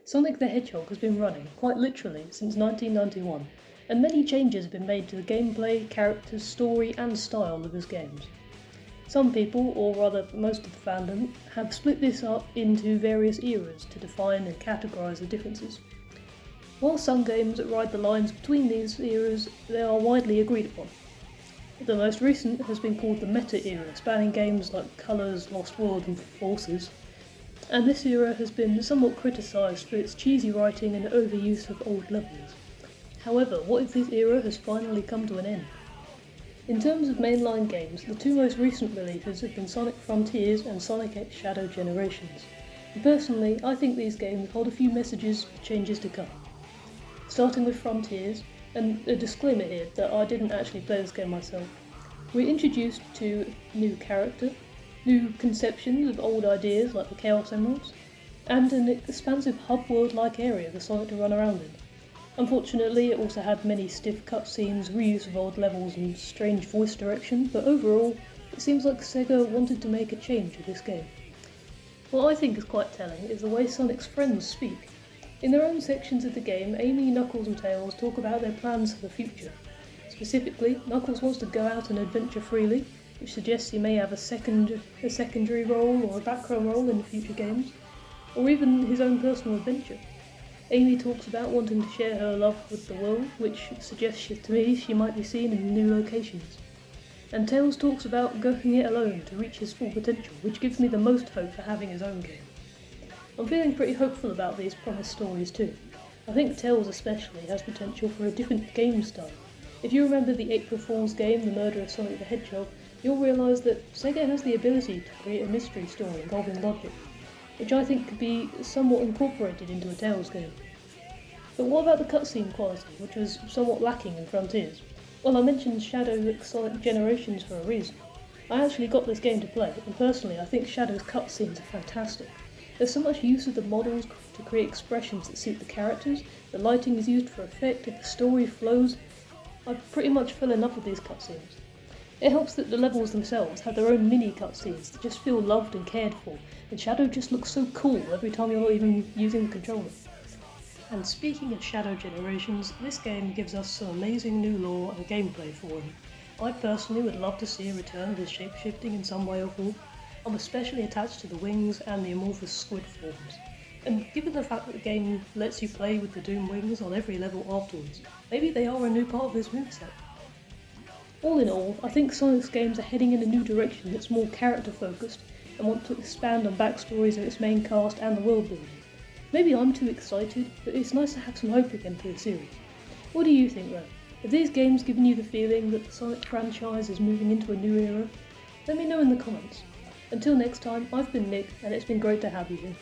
Sonic the Hedgehog has been running, quite literally, since 1991, and many changes have been made to the gameplay, characters, story and style of his games. Some people, or rather most of the fandom, have split this up into various eras to define and categorise the differences. While some games ride the lines between these eras, they are widely agreed upon. The most recent has been called the Meta era, spanning games like Colors, Lost World and Forces, and this era has been somewhat criticised for its cheesy writing and overuse of old levels. However, what if this era has finally come to an end? In terms of mainline games, the two most recent releases have been Sonic Frontiers and Sonic X Shadow Generations. And personally, I think these games hold a few messages for changes to come. Starting with Frontiers, and a disclaimer here that I didn't actually play this game myself, we're introduced to a new character, new conceptions of old ideas like the Chaos Emeralds, and an expansive hub world-like area for Sonic to run around in. Unfortunately, it also had many stiff cutscenes, reuse of old levels and strange voice direction, but overall, it seems like Sega wanted to make a change with this game. What I think is quite telling is the way Sonic's friends speak. In their own sections of the game, Amy, Knuckles and Tails talk about their plans for the future. Specifically, Knuckles wants to go out and adventure freely, which suggests he may have a secondary role or a background role in future games, or even his own personal adventure. Amy talks about wanting to share her love with the world, which suggests to me she might be seen in new locations. And Tails talks about going it alone to reach his full potential, which gives me the most hope for having his own game. I'm feeling pretty hopeful about these promised stories too. I think Tails especially has potential for a different game style. If you remember the April Fool's game, The Murder of Sonic the Hedgehog, you'll realise that Sega has the ability to create a mystery story involving logic, which I think could be somewhat incorporated into a Tails game. But what about the cutscene quality, which was somewhat lacking in Frontiers? Well, I mentioned Shadow Sonic Generations for a reason. I actually got this game to play, and personally I think Shadow's cutscenes are fantastic. There's so much use of the models to create expressions that suit the characters, the lighting is used for effect, and the story flows. I pretty much fell in love with these cutscenes. It helps that the levels themselves have their own mini cutscenes that just feel loved and cared for, and Shadow just looks so cool every time you're not even using the controller. And speaking of Shadow Generations, this game gives us some amazing new lore and gameplay for him. I personally would love to see a return of his shapeshifting in some way or form. I'm especially attached to the wings and the amorphous squid forms. And given the fact that the game lets you play with the Doom wings on every level afterwards, maybe they are a new part of his moveset. All in all, I think Sonic's games are heading in a new direction that's more character focused and want to expand on backstories of its main cast and the world building. Maybe I'm too excited, but it's nice to have some hope again for the series. What do you think though? Have these games given you the feeling that the Sonic franchise is moving into a new era? Let me know in the comments. Until next time, I've been Nick, and it's been great to have you here.